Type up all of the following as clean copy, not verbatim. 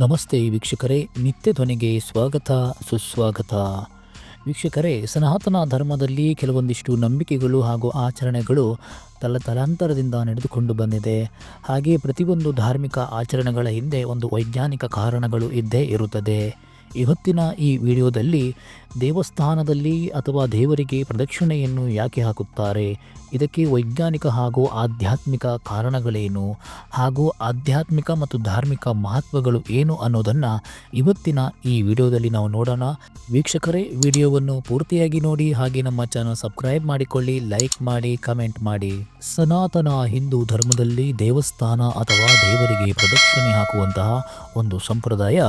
ನಮಸ್ತೆ ವೀಕ್ಷಕರೇ, ನಿತ್ಯ ಧ್ವನಿಗೆ ಸ್ವಾಗತ ಸುಸ್ವಾಗತ. ವೀಕ್ಷಕರೇ, ಸನಾತನ ಧರ್ಮದಲ್ಲಿ ಕೆಲವೊಂದಿಷ್ಟು ನಂಬಿಕೆಗಳು ಹಾಗೂ ಆಚರಣೆಗಳು ತಲಾಂತರದಿಂದ ನಡೆದುಕೊಂಡು ಬಂದಿದೆ. ಹಾಗೆ ಪ್ರತಿಯೊಂದು ಧಾರ್ಮಿಕ ಆಚರಣೆಗಳ ಹಿಂದೆ ಒಂದು ವೈಜ್ಞಾನಿಕ ಕಾರಣಗಳು ಇದ್ದೇ ಇರುತ್ತದೆ. ಇವತ್ತಿನ ಈ ವಿಡಿಯೋದಲ್ಲಿ ದೇವಸ್ಥಾನದಲ್ಲಿ ಅಥವಾ ದೇವರಿಗೆ ಪ್ರದಕ್ಷಿಣೆಯನ್ನು ಯಾಕೆ ಹಾಕುತ್ತಾರೆ, ಇದಕ್ಕೆ ವೈಜ್ಞಾನಿಕ ಹಾಗೂ ಆಧ್ಯಾತ್ಮಿಕ ಕಾರಣಗಳೇನು, ಹಾಗೂ ಆಧ್ಯಾತ್ಮಿಕ ಮತ್ತು ಧಾರ್ಮಿಕ ಮಹತ್ವಗಳು ಏನು ಅನ್ನೋದನ್ನು ಇವತ್ತಿನ ಈ ವಿಡಿಯೋದಲ್ಲಿ ನಾವು ನೋಡೋಣ. ವೀಕ್ಷಕರೇ, ವಿಡಿಯೋವನ್ನು ಪೂರ್ತಿಯಾಗಿ ನೋಡಿ, ಹಾಗೆ ನಮ್ಮ ಚಾನಲ್ ಸಬ್ಸ್ಕ್ರೈಬ್ ಮಾಡಿಕೊಳ್ಳಿ, ಲೈಕ್ ಮಾಡಿ, ಕಮೆಂಟ್ ಮಾಡಿ. ಸನಾತನ ಹಿಂದೂ ಧರ್ಮದಲ್ಲಿ ದೇವಸ್ಥಾನ ಅಥವಾ ದೇವರಿಗೆ ಪ್ರದಕ್ಷಿಣೆ ಹಾಕುವಂತಹ ಒಂದು ಸಂಪ್ರದಾಯ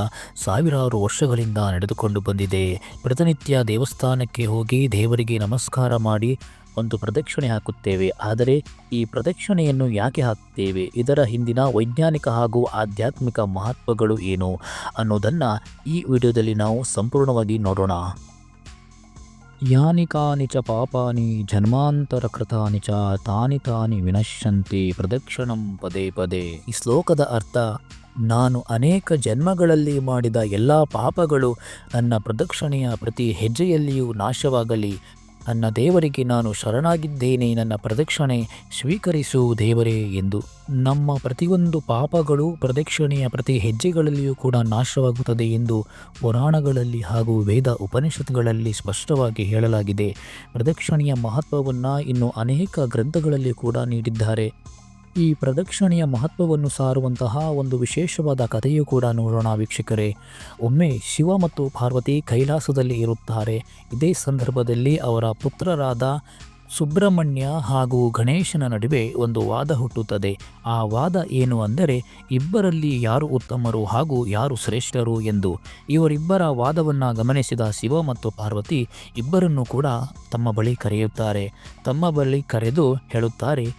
ಸಾವಿರಾರು ವರ್ಷಗಳಿಂದ ನಡೆದುಕೊಂಡು ಬಂದಿದೆ. ಪ್ರತಿನಿತ್ಯ ದೇವಸ್ಥಾನಕ್ಕೆ ಹೋಗಿ ದೇವರಿಗೆ ನಮಸ್ಕಾರ ಮಾಡಿ ಒಂದು ಪ್ರದಕ್ಷಿಣೆ ಹಾಕುತ್ತೇವೆ. ಆದರೆ ಈ ಪ್ರದಕ್ಷಿಣೆಯನ್ನು ಯಾಕೆ ಹಾಕ್ತೇವೆ, ಇದರ ಹಿಂದಿನ ವೈಜ್ಞಾನಿಕ ಹಾಗೂ ಆಧ್ಯಾತ್ಮಿಕ ಮಹತ್ವಗಳು ಏನು ಅನ್ನೋದನ್ನು ಈ ವಿಡಿಯೋದಲ್ಲಿ ನಾವು ಸಂಪೂರ್ಣವಾಗಿ ನೋಡೋಣ. ಯಾನಿ ಕಾನಿ ಚ ಪಾಪಾನಿ ಜನ್ಮಾಂತರ ಕೃತಾನಿ ಚ ತಾನಿ ತಾನಿ ವಿನಶ್ಯಂತಿ ಪ್ರದಕ್ಷಿಣಂ ಪದೇ ಪದೇ. ಈ ಶ್ಲೋಕದ ಅರ್ಥ, ನಾನು ಅನೇಕ ಜನ್ಮಗಳಲ್ಲಿ ಮಾಡಿದ ಎಲ್ಲ ಪಾಪಗಳು ನನ್ನ ಪ್ರದಕ್ಷಿಣೆಯ ಪ್ರತಿ ಹೆಜ್ಜೆಯಲ್ಲಿಯೂ ನಾಶವಾಗಲಿ. ನನ್ನ ದೇವರಿಗೆ ನಾನು ಶರಣಾಗಿದ್ದೇನೆ, ನನ್ನ ಪ್ರದಕ್ಷಿಣೆ ಸ್ವೀಕರಿಸು ದೇವರೇ ಎಂದು. ನಮ್ಮ ಪ್ರತಿಯೊಂದು ಪಾಪಗಳು ಪ್ರದಕ್ಷಿಣೆಯ ಪ್ರತಿ ಹೆಜ್ಜೆಗಳಲ್ಲಿಯೂ ಕೂಡ ನಾಶವಾಗುತ್ತದೆ ಎಂದು ಪುರಾಣಗಳಲ್ಲಿ ಹಾಗೂ ವೇದ ಉಪನಿಷತ್ತುಗಳಲ್ಲಿ ಸ್ಪಷ್ಟವಾಗಿ ಹೇಳಲಾಗಿದೆ. ಪ್ರದಕ್ಷಿಣೆಯ ಮಹತ್ವವನ್ನು ಇನ್ನು ಅನೇಕ ಗ್ರಂಥಗಳಲ್ಲಿ ಕೂಡ ನೀಡಿದ್ದಾರೆ. ಈ ಪ್ರದಕ್ಷಿಣೆಯ ಮಹತ್ವವನ್ನು ಸಾರುವಂತಹ ಒಂದು ವಿಶೇಷವಾದ ಕಥೆಯೂ ಕೂಡ ನೋಡೋಣ ವೀಕ್ಷಕರೇ. ಒಮ್ಮೆ ಶಿವ ಮತ್ತು ಪಾರ್ವತಿ ಕೈಲಾಸದಲ್ಲಿ ಇರುತ್ತಾರೆ. ಇದೇ ಸಂದರ್ಭದಲ್ಲಿ ಅವರ ಪುತ್ರರಾದ ಸುಬ್ರಹ್ಮಣ್ಯ ಹಾಗೂ ಗಣೇಶನ ನಡುವೆ ಒಂದು ವಾದ ಹುಟ್ಟುತ್ತದೆ. ಆ ವಾದ ಏನು ಅಂದರೆ, ಇಬ್ಬರಲ್ಲಿ ಯಾರು ಉತ್ತಮರು ಹಾಗೂ ಯಾರು ಶ್ರೇಷ್ಠರು ಎಂದು. ಇವರಿಬ್ಬರ ವಾದವನ್ನು ಗಮನಿಸಿದ ಶಿವ ಮತ್ತು ಪಾರ್ವತಿ ಇಬ್ಬರನ್ನು ಕೂಡ ತಮ್ಮ ಬಳಿ ಕರೆಯುತ್ತಾರೆ. ತಮ್ಮ ಬಳಿ ಕರೆದು ಹೇಳುತ್ತಾರೆ,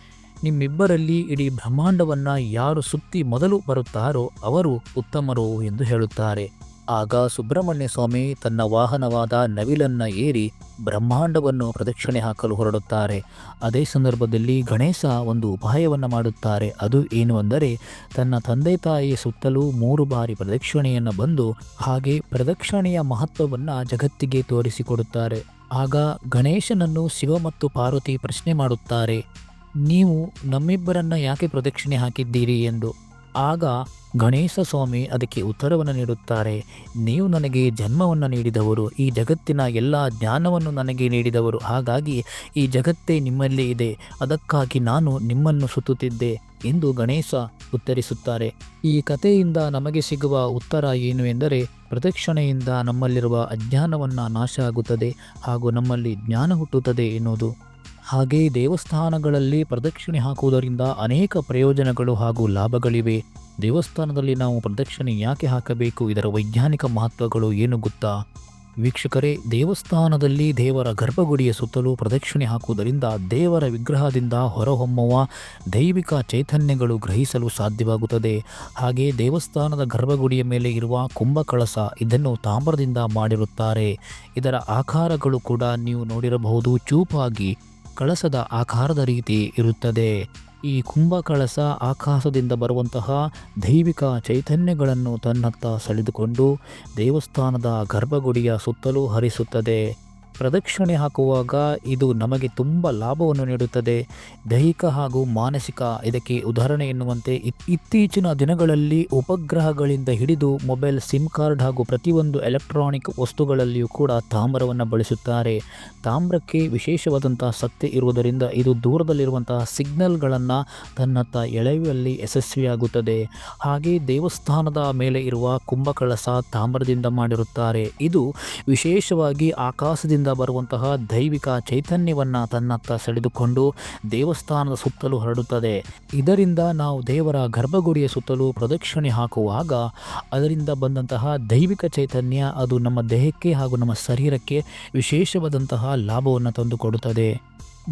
ನಿಮ್ಮಿಬ್ಬರಲ್ಲಿ ಇಡೀ ಬ್ರಹ್ಮಾಂಡವನ್ನು ಯಾರು ಸುತ್ತಿ ಮೊದಲು ಬರುತ್ತಾರೋ ಅವರು ಉತ್ತಮರು ಎಂದು ಹೇಳುತ್ತಾರೆ. ಆಗ ಸುಬ್ರಹ್ಮಣ್ಯ ಸ್ವಾಮಿ ತನ್ನ ವಾಹನವಾದ ನವಿಲನ್ನು ಏರಿ ಬ್ರಹ್ಮಾಂಡವನ್ನು ಪ್ರದಕ್ಷಿಣೆ ಹಾಕಲು ಹೊರಡುತ್ತಾರೆ. ಅದೇ ಸಂದರ್ಭದಲ್ಲಿ ಗಣೇಶ ಒಂದು ಉಪಾಯವನ್ನು ಮಾಡುತ್ತಾರೆ. ಅದು ಏನು ಅಂದರೆ, ತನ್ನ ತಂದೆ ತಾಯಿಯ ಸುತ್ತಲೂ 3 ಬಾರಿ ಪ್ರದಕ್ಷಿಣೆಯನ್ನು ಬಂದು ಹಾಗೆ ಪ್ರದಕ್ಷಿಣೆಯ ಮಹತ್ವವನ್ನು ಜಗತ್ತಿಗೆ ತೋರಿಸಿಕೊಡುತ್ತಾರೆ. ಆಗ ಗಣೇಶನನ್ನು ಶಿವ ಮತ್ತು ಪಾರ್ವತಿ ಪ್ರಶ್ನೆ ಮಾಡುತ್ತಾರೆ, ನೀವು ನಮ್ಮಿಬ್ಬರನ್ನ ಯಾಕೆ ಪ್ರದಕ್ಷಿಣೆ ಹಾಕಿದ್ದೀರಿ ಎಂದು. ಆಗ ಗಣೇಶ ಸ್ವಾಮಿ ಅದಕ್ಕೆ ಉತ್ತರವನ್ನು ನೀಡುತ್ತಾರೆ, ನೀವು ನನಗೆ ಜನ್ಮವನ್ನು ನೀಡಿದವರು, ಈ ಜಗತ್ತಿನ ಎಲ್ಲ ಜ್ಞಾನವನ್ನು ನನಗೆ ನೀಡಿದವರು, ಹಾಗಾಗಿ ಈ ಜಗತ್ತೇ ನಿಮ್ಮಲ್ಲಿ ಇದೆ, ಅದಕ್ಕಾಗಿ ನಾನು ನಿಮ್ಮನ್ನು ಸುತ್ತುತ್ತಿದ್ದೆ ಎಂದು ಗಣೇಶ ಉತ್ತರಿಸುತ್ತಾರೆ. ಈ ಕಥೆಯಿಂದ ನಮಗೆ ಸಿಗುವ ಉತ್ತರ ಏನು ಎಂದರೆ, ಪ್ರದಕ್ಷಿಣೆಯಿಂದ ನಮ್ಮಲ್ಲಿರುವ ಅಜ್ಞಾನವನ್ನು ನಾಶ ಆಗುತ್ತದೆ ಹಾಗೂ ನಮ್ಮಲ್ಲಿ ಜ್ಞಾನ ಹುಟ್ಟುತ್ತದೆ ಎನ್ನುವುದು. ಹಾಗೆ ದೇವಸ್ಥಾನಗಳಲ್ಲಿ ಪ್ರದಕ್ಷಿಣೆ ಹಾಕುವುದರಿಂದ ಅನೇಕ ಪ್ರಯೋಜನಗಳು ಹಾಗೂ ಲಾಭಗಳಿವೆ. ದೇವಸ್ಥಾನದಲ್ಲಿ ನಾವು ಪ್ರದಕ್ಷಿಣೆ ಯಾಕೆ ಹಾಕಬೇಕು, ಇದರ ವೈಜ್ಞಾನಿಕ ಮಹತ್ವಗಳು ಏನು ಗೊತ್ತಾ ವೀಕ್ಷಕರೇ? ದೇವಸ್ಥಾನದಲ್ಲಿ ದೇವರ ಗರ್ಭಗುಡಿಯ ಸುತ್ತಲೂ ಪ್ರದಕ್ಷಿಣೆ ಹಾಕುವುದರಿಂದ ದೇವರ ವಿಗ್ರಹದಿಂದ ಹೊರಹೊಮ್ಮುವ ದೈವಿಕ ಚೈತನ್ಯಗಳು ಗ್ರಹಿಸಲು ಸಾಧ್ಯವಾಗುತ್ತದೆ. ಹಾಗೆ ದೇವಸ್ಥಾನದ ಗರ್ಭಗುಡಿಯ ಮೇಲೆ ಇರುವ ಕುಂಭಕಳಸ, ಇದನ್ನು ತಾಮ್ರದಿಂದ ಮಾಡಿರುತ್ತಾರೆ. ಇದರ ಆಕಾರಗಳು ಕೂಡ ನೀವು ನೋಡಿರಬಹುದು, ಚೂಪಾಗಿ ಕಳಸದ ಆಕಾರದ ರೀತಿ ಇರುತ್ತದೆ. ಈ ಕುಂಭಕಳಸ ಆಕಾಶದಿಂದ ಬರುವಂತಹ ದೈವಿಕ ಚೈತನ್ಯಗಳನ್ನು ತನ್ನತ್ತ ಸೆಳೆದುಕೊಂಡು ದೇವಸ್ಥಾನದ ಗರ್ಭಗುಡಿಯ ಸುತ್ತಲೂ ಹರಿಸುತ್ತದೆ. ಪ್ರದಕ್ಷಿಣೆ ಹಾಕುವಾಗ ಇದು ನಮಗೆ ತುಂಬ ಲಾಭವನ್ನು ನೀಡುತ್ತದೆ, ದೈಹಿಕ ಹಾಗೂ ಮಾನಸಿಕ. ಇದಕ್ಕೆ ಉದಾಹರಣೆ ಎನ್ನುವಂತೆ ಇತ್ತೀಚಿನ ದಿನಗಳಲ್ಲಿ ಉಪಗ್ರಹಗಳಿಂದ ಹಿಡಿದು ಮೊಬೈಲ್ ಸಿಮ್ ಕಾರ್ಡ್ ಹಾಗೂ ಪ್ರತಿಯೊಂದು ಎಲೆಕ್ಟ್ರಾನಿಕ್ ವಸ್ತುಗಳಲ್ಲಿಯೂ ಕೂಡ ತಾಮ್ರವನ್ನು ಬಳಸುತ್ತಾರೆ. ತಾಮ್ರಕ್ಕೆ ವಿಶೇಷವಾದಂತಹ ಶಕ್ತಿ ಇರುವುದರಿಂದ ಇದು ದೂರದಲ್ಲಿರುವಂತಹ ಸಿಗ್ನಲ್ಗಳನ್ನು ತನ್ನತ್ತ ಎಳೆಯುವಲ್ಲಿ ಯಶಸ್ವಿಯಾಗುತ್ತದೆ. ಹಾಗೆ ದೇವಸ್ಥಾನದ ಮೇಲೆ ಇರುವ ಕುಂಭಕಳಸ ತಾಮ್ರದಿಂದ ಮಾಡಿರುತ್ತಾರೆ. ಇದು ವಿಶೇಷವಾಗಿ ಆಕಾಶದಿಂದ ಬರುವಂತಹ ದೈವಿಕ ಚೈತನ್ಯವನ್ನು ತನ್ನತ್ತ ಸೆಳೆದುಕೊಂಡು ದೇವಸ್ಥಾನದ ಸುತ್ತಲೂ ಹರಡುತ್ತದೆ. ಇದರಿಂದ ನಾವು ದೇವರ ಗರ್ಭಗುಡಿಯ ಸುತ್ತಲೂ ಪ್ರದಕ್ಷಿಣೆ ಹಾಕುವಾಗ ಅದರಿಂದ ಬಂದಂತಹ ದೈವಿಕ ಚೈತನ್ಯ ಅದು ನಮ್ಮ ದೇಹಕ್ಕೆ ಹಾಗೂ ನಮ್ಮ ಶರೀರಕ್ಕೆ ವಿಶೇಷವಾದಂತಹ ಲಾಭವನ್ನು ತಂದುಕೊಡುತ್ತದೆ.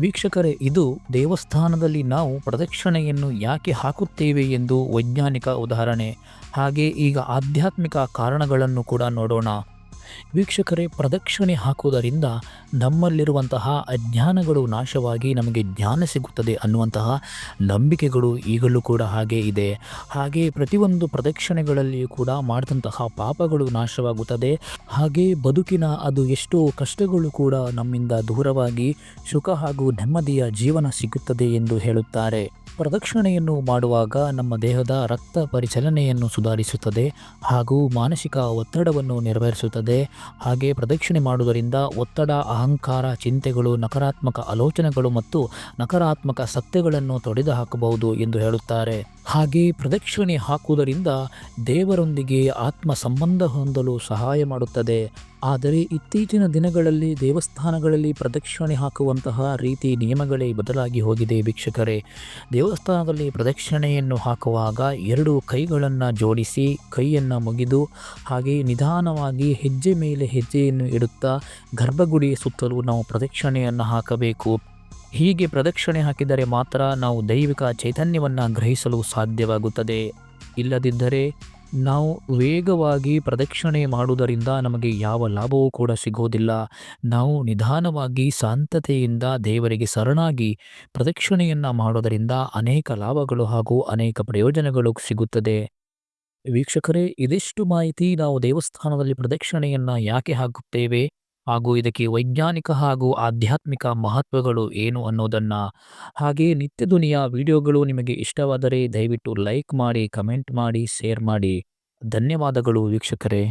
ವೀಕ್ಷಕರೇ, ಇದು ದೇವಸ್ಥಾನದಲ್ಲಿ ನಾವು ಪ್ರದಕ್ಷಿಣೆಯನ್ನು ಯಾಕೆ ಹಾಕುತ್ತೇವೆ ಎಂದು ವೈಜ್ಞಾನಿಕ ಉದಾಹರಣೆ. ಹಾಗೆ ಈಗ ಆಧ್ಯಾತ್ಮಿಕ ಕಾರಣಗಳನ್ನು ಕೂಡ ನೋಡೋಣ. ವೀಕ್ಷಕರೇ, ಪ್ರದಕ್ಷಿಣೆ ಹಾಕುವುದರಿಂದ ನಮ್ಮಲ್ಲಿರುವಂತಹ ಅಜ್ಞಾನಗಳು ನಾಶವಾಗಿ ನಮಗೆ ಜ್ಞಾನ ಸಿಗುತ್ತದೆ ಅನ್ನುವಂತಹ ನಂಬಿಕೆಗಳು ಈಗಲೂ ಕೂಡ ಹಾಗೇ ಇದೆ. ಹಾಗೆ ಪ್ರತಿಯೊಂದು ಪ್ರದಕ್ಷಿಣೆಗಳಲ್ಲಿಯೂ ಕೂಡ ಮಾಡಿದಂತಹ ಪಾಪಗಳು ನಾಶವಾಗುತ್ತದೆ. ಹಾಗೆ ಬದುಕಿನ ಅದು ಎಷ್ಟೋ ಕಷ್ಟಗಳು ಕೂಡ ನಮ್ಮಿಂದ ದೂರವಾಗಿ ಸುಖ ಹಾಗೂ ನೆಮ್ಮದಿಯ ಜೀವನ ಸಿಗುತ್ತದೆ ಎಂದು ಹೇಳುತ್ತಾರೆ. ಪ್ರದಕ್ಷಿಣೆಯನ್ನು ಮಾಡುವಾಗ ನಮ್ಮ ದೇಹದ ರಕ್ತ ಪರಿಚಲನೆಯನ್ನು ಸುಧಾರಿಸುತ್ತದೆ ಹಾಗೂ ಮಾನಸಿಕ ಒತ್ತಡವನ್ನು ನಿರ್ವಹಿಸುತ್ತದೆ. ಹಾಗೆ ಪ್ರದಕ್ಷಿಣೆ ಮಾಡುವುದರಿಂದ ಒತ್ತಡ, ಅಹಂಕಾರ, ಚಿಂತೆಗಳು, ನಕಾರಾತ್ಮಕ ಆಲೋಚನೆಗಳು ಮತ್ತು ನಕಾರಾತ್ಮಕ ಸತ್ಯಗಳನ್ನು ತೊಡೆದು ಹಾಕಬಹುದು ಎಂದು ಹೇಳುತ್ತಾರೆ. ಹಾಗೆ ಪ್ರದಕ್ಷಿಣೆ ಹಾಕುವುದರಿಂದ ದೇವರೊಂದಿಗೆ ಆತ್ಮ ಸಂಬಂಧ ಹೊಂದಲು ಸಹಾಯ ಮಾಡುತ್ತದೆ. ಆದರೆ ಇತ್ತೀಚಿನ ದಿನಗಳಲ್ಲಿ ದೇವಸ್ಥಾನಗಳಲ್ಲಿ ಪ್ರದಕ್ಷಿಣೆ ಹಾಕುವಂತಹ ರೀತಿ ನಿಯಮಗಳೇ ಬದಲಾಗಿ ಹೋಗಿದೆ ವೀಕ್ಷಕರೇ. ದೇವಸ್ಥಾನದಲ್ಲಿ ಪ್ರದಕ್ಷಿಣೆಯನ್ನು ಹಾಕುವಾಗ 2 ಕೈಗಳನ್ನು ಜೋಡಿಸಿ ಕೈಯನ್ನು ಮುಗಿದು ಹಾಗೆ ನಿಧಾನವಾಗಿ ಹೆಜ್ಜೆ ಮೇಲೆ ಹೆಜ್ಜೆಯನ್ನು ಇಡುತ್ತಾ ಗರ್ಭಗುಡಿಯ ಸುತ್ತಲೂ ನಾವು ಪ್ರದಕ್ಷಿಣೆಯನ್ನು ಹಾಕಬೇಕು. ಹೀಗೆ ಪ್ರದಕ್ಷಿಣೆ ಹಾಕಿದರೆ ಮಾತ್ರ ನಾವು ದೈವಿಕ ಚೈತನ್ಯವನ್ನು ಗ್ರಹಿಸಲು ಸಾಧ್ಯವಾಗುತ್ತದೆ. ಇಲ್ಲದಿದ್ದರೆ ನಾವು ವೇಗವಾಗಿ ಪ್ರದಕ್ಷಿಣೆ ಮಾಡುವುದರಿಂದ ನಮಗೆ ಯಾವ ಲಾಭವೂ ಕೂಡ ಸಿಗೋದಿಲ್ಲ. ನಾವು ನಿಧಾನವಾಗಿ ಶಾಂತತೆಯಿಂದ ದೇವರಿಗೆ ಶರಣಾಗಿ ಪ್ರದಕ್ಷಿಣೆಯನ್ನು ಮಾಡೋದರಿಂದ ಅನೇಕ ಲಾಭಗಳು ಹಾಗೂ ಅನೇಕ ಪ್ರಯೋಜನಗಳು ಸಿಗುತ್ತದೆ. ವೀಕ್ಷಕರೇ, ಇದಿಷ್ಟು ಮಾಹಿತಿ ನಾವು ದೇವಸ್ಥಾನದಲ್ಲಿ ಪ್ರದಕ್ಷಿಣೆಯನ್ನು ಯಾಕೆ ಹಾಕುತ್ತೇವೆ ಹಾಗೂ ಇದಕ್ಕೆ ವೈಜ್ಞಾನಿಕ ಹಾಗೂ ಆಧ್ಯಾತ್ಮಿಕ ಮಹತ್ವಗಳು ಏನು ಅನ್ನೋದನ್ನು, ಹಾಗೆ ನಿತ್ಯ ಧ್ವನಿಯ ವಿಡಿಯೋಗಳು ನಿಮಗೆ ಇಷ್ಟವಾದರೆ ದಯವಿಟ್ಟು ಲೈಕ್ ಮಾಡಿ, ಕಮೆಂಟ್ ಮಾಡಿ, ಶೇರ್ ಮಾಡಿ. ಧನ್ಯವಾದಗಳು ವೀಕ್ಷಕರೇ.